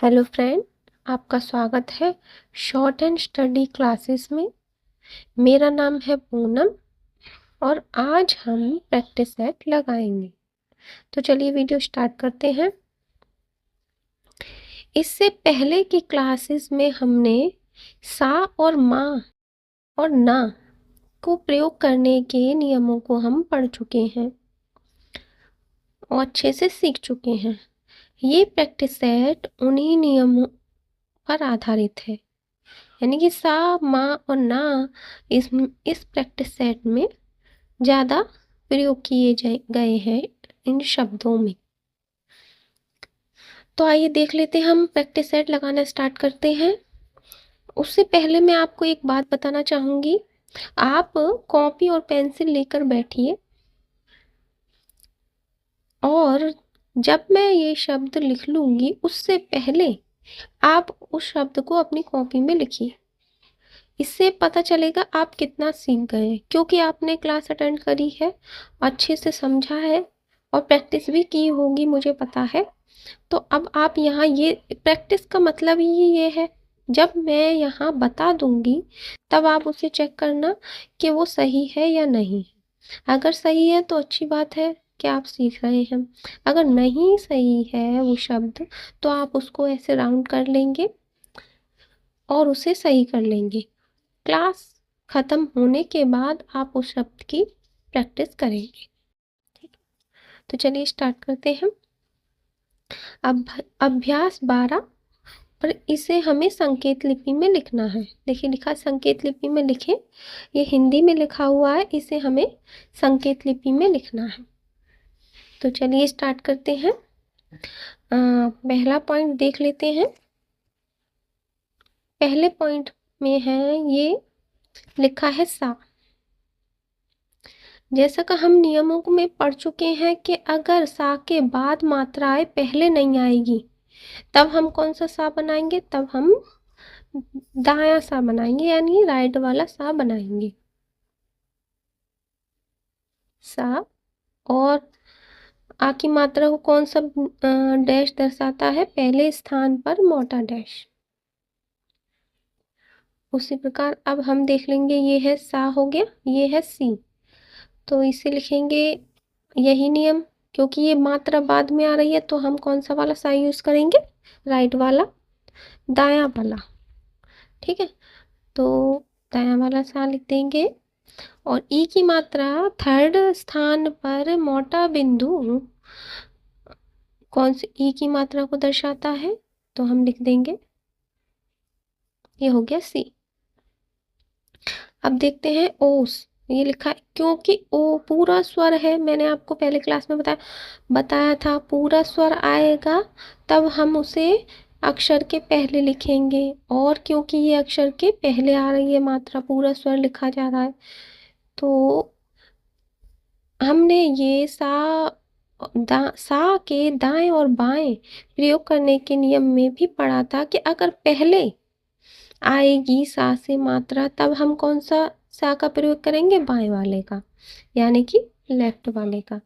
Hello friend, आपका स्वागत है शॉर्ट एंड स्टडी क्लासेस में। मेरा नाम है पूनम और आज हम प्रैक्टिस सेट लगाएंगे। तो चलिए वीडियो स्टार्ट करते हैं। इससे पहले की क्लासेस में हमने सा और माँ और ना को प्रयोग करने के नियमों को हम पढ़ चुके हैं और अच्छे से सीख चुके हैं। ये प्रैक्टिस सेट उन्हीं नियमों पर आधारित है, यानी कि सा माँ और ना इस प्रैक्टिस सेट में ज़्यादा प्रयोग किए गए हैं इन शब्दों में। तो आइए देख लेते हैं, हम प्रैक्टिस सेट लगाना स्टार्ट करते हैं। उससे पहले मैं आपको एक बात बताना चाहूँगी। आप कॉपी और पेंसिल लेकर बैठिए और जब मैं ये शब्द लिख लूँगी उससे पहले आप उस शब्द को अपनी कॉपी में लिखिए। इससे पता चलेगा आप कितना सीख गए, क्योंकि आपने क्लास अटेंड करी है, अच्छे से समझा है और प्रैक्टिस भी की होगी, मुझे पता है। तो अब आप यहाँ ये प्रैक्टिस का मतलब ही ये है, जब मैं यहाँ बता दूंगी तब आप उसे चेक करना कि वो सही है या नहीं। अगर सही है तो अच्छी बात है कि आप सीख रहे हैं। अगर नहीं सही है वो शब्द तो आप उसको ऐसे राउंड कर लेंगे और उसे सही कर लेंगे। क्लास खत्म होने के बाद आप उस शब्द की प्रैक्टिस करेंगे। ठीक, तो चलिए स्टार्ट करते हैं। अब अभ्यास 12 पर इसे हमें संकेत लिपि में लिखना है। देखिए लिखा संकेत लिपि में लिखें, ये हिंदी में लिखा हुआ है, इसे हमें संकेत लिपि में लिखना है। तो चलिए स्टार्ट करते हैं। पहला पॉइंट देख लेते हैं। पहले पॉइंट में है ये लिखा है सा। जैसा कि हम नियमों में पढ़ चुके हैं कि अगर सा के बाद मात्राएं पहले नहीं आएगी तब हम कौन सा सा बनाएंगे, तब हम दायां सा बनाएंगे, यानी राइट वाला सा बनाएंगे। सा और आ की मात्रा को कौन सा डैश दर्शाता है, पहले स्थान पर मोटा डैश। उसी प्रकार अब हम देख लेंगे, ये है सा हो गया, ये है सी, तो इसे लिखेंगे यही नियम। क्योंकि ये मात्रा बाद में आ रही है तो हम कौन सा वाला सा यूज करेंगे, राइट वाला, दायां वाला। ठीक है, तो दायां वाला सा लिख देंगे। और ई की मात्रा थर्ड स्थान पर मोटा बिंदु कौन सी ई की मात्रा को दर्शाता है, तो हम लिख देंगे, ये हो गया सी। अब देखते हैं ओस, ये लिखा है क्योंकि ओ पूरा स्वर है, मैंने आपको पहले क्लास में बताया था पूरा स्वर आएगा तब हम उसे अक्षर के पहले लिखेंगे। और क्योंकि ये अक्षर के पहले आ रही है मात्रा, पूरा स्वर लिखा जा रहा है, तो हमने ये सा के दाएं और बाएं प्रयोग करने के नियम में भी पढ़ा था कि अगर पहले आएगी सा से मात्रा तब हम कौन सा सा का प्रयोग करेंगे, बाएं वाले का, यानी कि लेफ्ट वाले का।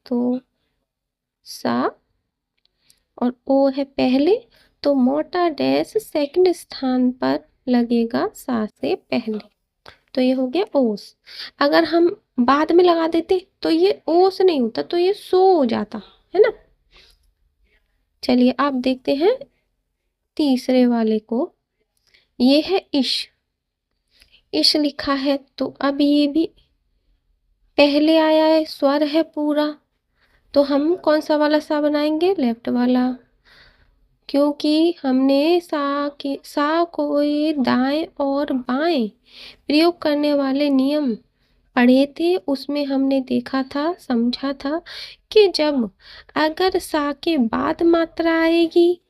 तो सा और ओ है पहले, तो मोटा डैश सेकंड स्थान पर लगेगा सा से पहले, तो ये हो गया ओस। अगर हम बाद में लगा देते तो ये ओस नहीं होता, तो ये सो हो जाता है ना। चलिए आप देखते हैं तीसरे वाले को, ये है इश। इश लिखा है तो अब ये भी पहले आया है, स्वर है पूरा, तो हम कौन सा वाला सा बनाएंगे, लेफ्ट वाला। क्योंकि हमने सा को ये दाएं और बाएं प्रयोग करने वाले नियम पढ़े थे, उसमें हमने देखा था, समझा था कि जब अगर सा के बाद मात्रा आएगी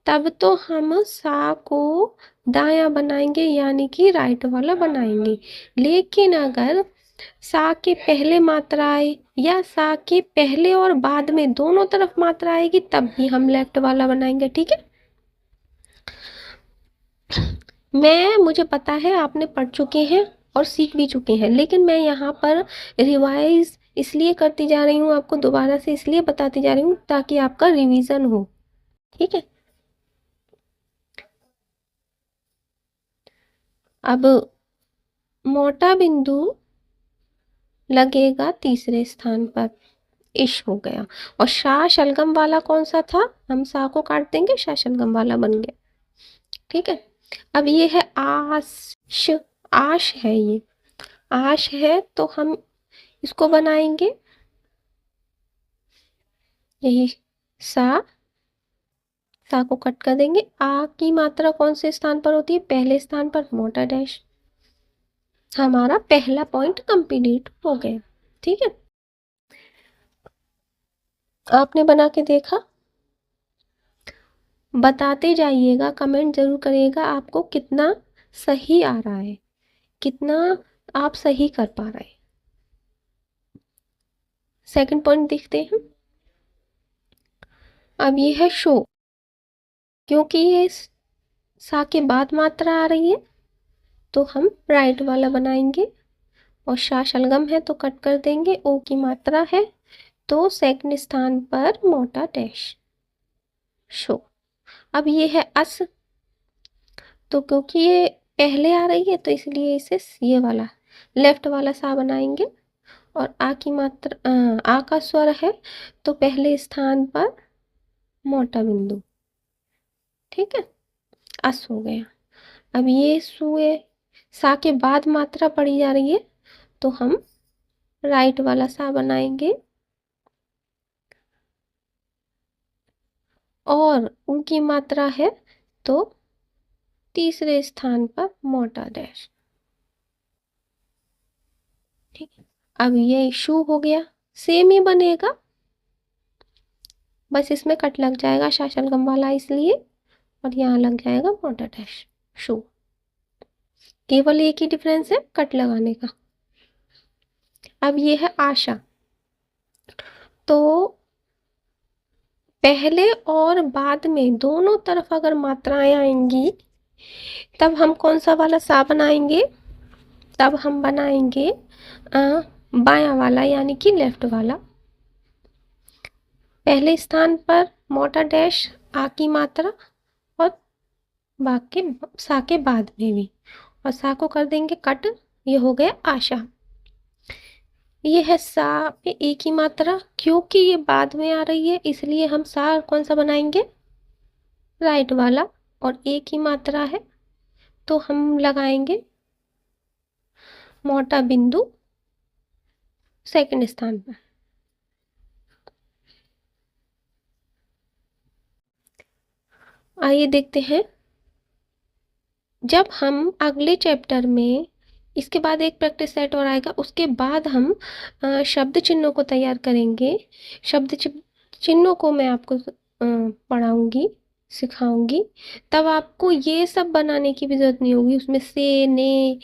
तब तो हम सा को दायां बनाएंगे, यानी कि राइट वाला बनाएंगे। लेकिन अगर सा के पहले मात्रा आए या सा के पहले और बाद में दोनों तरफ मात्रा आएगी तब भी हम लेफ्ट वाला बनाएंगे। ठीक है, मुझे पता है आपने पढ़ चुके हैं और सीख भी चुके हैं, लेकिन मैं यहाँ पर रिवाइज इसलिए करती जा रही हूँ, आपको दोबारा से इसलिए बताती जा रही हूँ ताकि आपका रिवीजन हो। ठीक है, अब मोटा बिंदु लगेगा तीसरे स्थान पर, इश हो गया। और शा शलगम वाला कौन सा था, हम सा को काट देंगे, शा शलगम वाला बन गया। ठीक है। अब ये है आश, आश है, ये आश है, तो हम इसको बनाएंगे यही सा, सा को कट कर देंगे। आ की मात्रा कौन से स्थान पर होती है, पहले स्थान पर, मोटा डैश। हमारा पहला पॉइंट कंप्लीट हो गया। ठीक है, आपने बना के देखा, बताते जाइएगा, कमेंट जरूर करिएगा आपको कितना सही आ रहा है, कितना आप सही कर पा रहे हैं। सेकंड पॉइंट देखते हैं। अब ये है शो, क्योंकि ये सा के बाद मात्रा आ रही है तो हम राइट वाला बनाएंगे, और शा शलगम है तो कट कर देंगे। ओ की मात्रा है तो सेकंड स्थान पर मोटा डैश, शो। अब ये है अस, तो क्योंकि ये पहले आ रही है तो इसलिए इसे ये वाला लेफ्ट वाला सा बनाएंगे। और आ की मात्रा आ का स्वर है तो पहले स्थान पर मोटा बिंदु। ठीक है, अस हो गया। अब ये सुए, सा के बाद मात्रा पड़ी जा रही है तो हम राइट वाला सा बनाएंगे, और उनकी मात्रा है तो तीसरे स्थान पर मोटा डैश। ठीक है, अब ये शू हो गया, सेम ही बनेगा, बस इसमें कट लग जाएगा शा शलगम वाला इसलिए, और यहाँ लग जाएगा मोटा डैश, शू। केवल एक ही डिफरेंस है, कट लगाने का। अब ये है आशा, तो पहले और बाद में दोनों तरफ अगर मात्राएं आएंगी तब हम कौन सा वाला सा बनाएंगे, तब हम बनाएंगे बायां वाला, यानी कि लेफ्ट वाला। पहले स्थान पर मोटा डैश, आ की मात्रा, और बाकी सा के बाद में भी, और सा को कर देंगे कट, ये हो गया आशा। ये है सा पे एक ही मात्रा, क्योंकि ये बाद में आ रही है इसलिए हम सा कौन सा बनाएंगे, राइट वाला, और एक ही मात्रा है तो हम लगाएंगे मोटा बिंदु सेकंड स्थान पर। आइए देखते हैं, जब हम अगले चैप्टर में, इसके बाद एक प्रैक्टिस सेट और आएगा, उसके बाद हम शब्द चिन्हों को तैयार करेंगे। शब्द चिन्हों को मैं आपको पढ़ाऊंगी, सिखाऊंगी, तब आपको ये सब बनाने की भी जरूरत नहीं होगी। उसमें से, ने,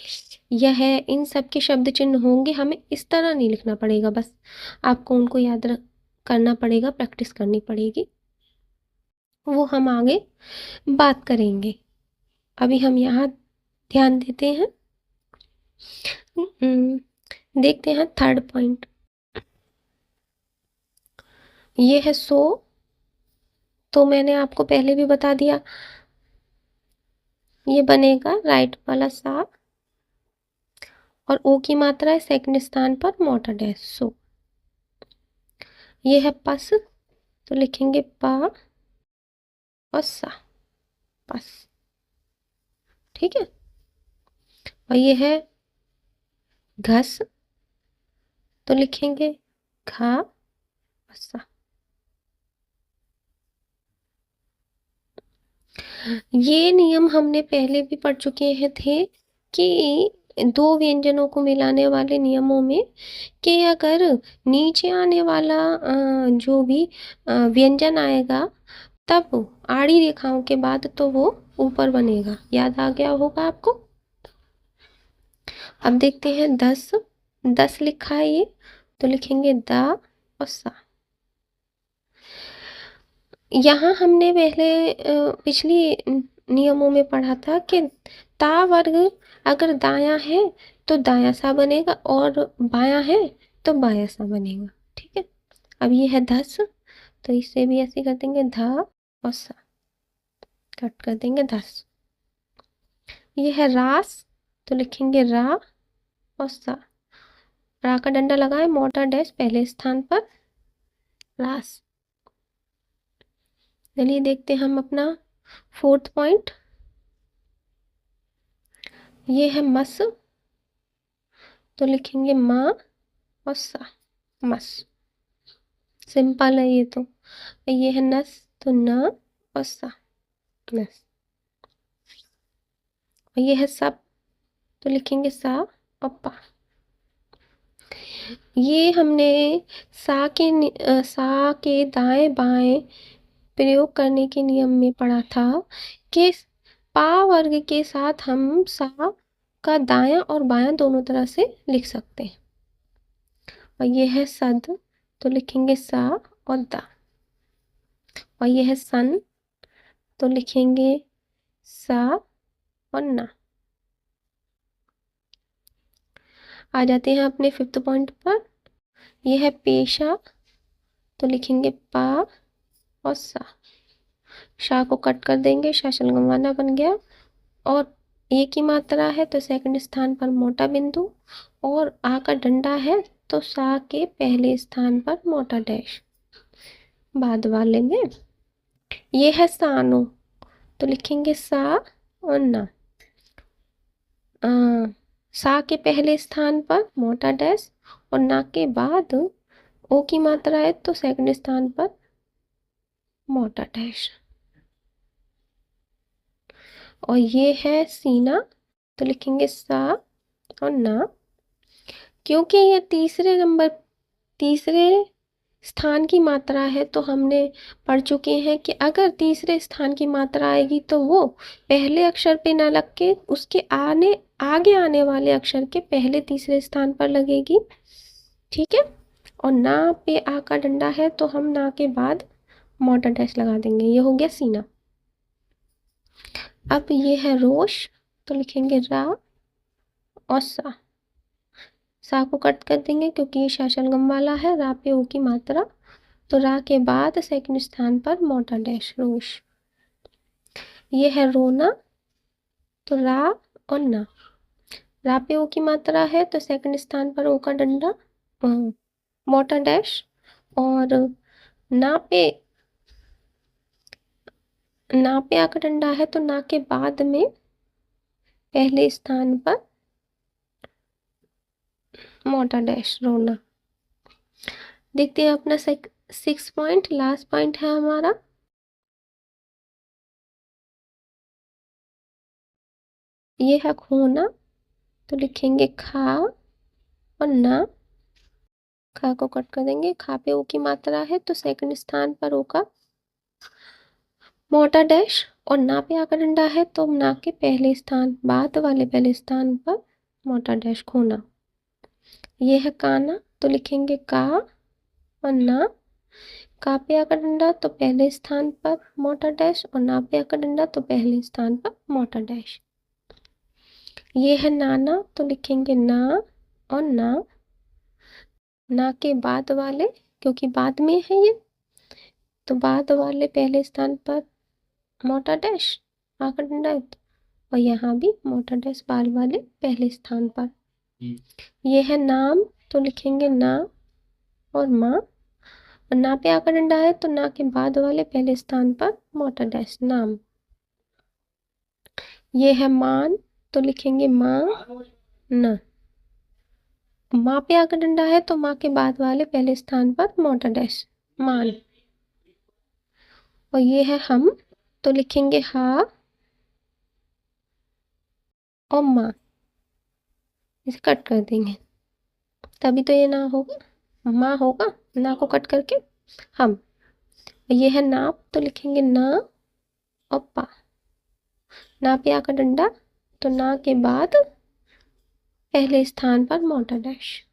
यह, इन सब के शब्द चिन्ह होंगे, हमें इस तरह नहीं लिखना पड़ेगा, बस आपको उनको याद करना पड़ेगा, प्रैक्टिस करनी पड़ेगी, वो हम आगे बात करेंगे। अभी हम यहाँ ध्यान देते हैं। देखते हैं थर्ड पॉइंट, ये है सो, तो मैंने आपको पहले भी बता दिया, ये बनेगा राइट वाला सा, और ओ की मात्रा है सेकंड स्थान पर मोटा डैश, सो। ये है पस, तो लिखेंगे पा और सा, पस। ठीक है, और ये है घस, तो लिखेंगे घा और सा। ये नियम हमने पहले भी पढ़ चुके हैं थे कि दो व्यंजनों को मिलाने वाले नियमों में, कि अगर नीचे आने वाला जो भी व्यंजन आएगा तब आड़ी रेखाओं के बाद तो वो ऊपर बनेगा, याद आ गया होगा आपको। अब देखते हैं 10, 10 लिखा है ये, तो लिखेंगे दा और सा। यहाँ हमने पहले पिछली नियमों में पढ़ा था कि ता वर्ग अगर दायां है तो दायां सा बनेगा, और बायां है तो बायां सा बनेगा। ठीक है, अब ये है 10, तो इससे भी ऐसे कर देंगे धा और सा, कट कर देंगे 10। ये है रास, तो लिखेंगे रा और सा। रा का डंडा लगाए, मोटा डैश पहले स्थान पर, रास। चलिए देखते हैं हम अपना 4th पॉइंट। ये है मस, तो लिखेंगे माँ और सा, मस। सिंपल है ये तो। ये है नस, तो न और सा, नस। और ये है सब, तो लिखेंगे सा और पा। ये हमने सा के दाएं बाएं प्रयोग करने के नियम में पढ़ा था कि पा वर्ग के साथ हम सा का दायां और बायां दोनों तरह से लिख सकते हैं। और ये है सद, तो लिखेंगे सा और दा। और ये है सन, तो लिखेंगे सा और ना। आ जाते हैं अपने 5th पॉइंट पर। यह है पेशा, तो लिखेंगे पा और सा। शा को कट कर देंगे, शा शलगमवाना बन गया। और एक ही मात्रा है तो सेकंड स्थान पर मोटा बिंदु, और आ का डंडा है तो सा के पहले स्थान पर मोटा डैश बाद वाले में। ये है सानो, तो लिखेंगे सा और ना। सा के पहले स्थान पर मोटा डैश और ना के बाद ओ की मात्रा है तो सेकंड स्थान पर मोटा डैश। और ये है सीना, तो लिखेंगे सा और ना। क्योंकि ये तीसरे स्थान की मात्रा है तो हमने पढ़ चुके हैं कि अगर तीसरे स्थान की मात्रा आएगी तो वो पहले अक्षर पे ना लग के उसके आगे आने वाले अक्षर के पहले तीसरे स्थान पर लगेगी। ठीक है। और ना पे आ का डंडा है तो हम ना के बाद मोटा डैश लगा देंगे। ये हो गया सीना। अब ये है रोश, तो लिखेंगे रा और सा। सा को कट कर देंगे क्योंकि ये शाशलगम वाला है। रा पे ओ की मात्रा, तो रा के बाद सेकंड स्थान पर मोटा डैश, रोश। ये है रोना, तो रा और ना। रा पे ओ की मात्रा है तो सेकंड स्थान पर ओ का डंडा, मोटा डैश। और ना पे आ का डंडा है तो ना के बाद में पहले स्थान पर मोटा डैश, रोना। देखते हैं अपना 6 पॉइंट, लास्ट पॉइंट है हमारा। ये है खोना, तो लिखेंगे खा और ना। खा को कट कर देंगे, खा पे ओ की मात्रा है तो सेकंड स्थान पर ओ का मोटा डैश। और ना पे आ का डंडा है तो ना के पहले स्थान, बाद वाले पहले स्थान पर मोटा डैश, खोना। ये है काना, तो लिखेंगे का और ना। का पे आ का डंडा तो पहले स्थान पर मोटा डैश, और ना पे आ का डंडा तो पहले स्थान पर मोटा डैश। ये है नाना, तो लिखेंगे ना और ना के बाद वाले, क्योंकि बाद में है ये, तो बाद वाले पहले स्थान पर मोटा डैश, आ का डंडा है और यहाँ भी मोटा डैश बाद वाले पहले स्थान पर। ये है नाम, तो लिखेंगे ना और माँ। और ना पे आ का डंडा है तो ना के बाद वाले पहले स्थान पर मोटा डैश, नाम। ये है मान, तो लिखेंगे माँ न। माँ पे आ का डंडा है तो माँ के बाद वाले पहले स्थान पर मोटा डैश, मान। और ये है हम, तो लिखेंगे हा और माँ, इसे कट कर देंगे तभी तो ये ना होगा, माँ होगा। ना को कट करके हम। ये है नाप, तो लिखेंगे ना और पा। ना पे आ का डंडा, तो ना के बाद पहले स्थान पर मोटा डैश।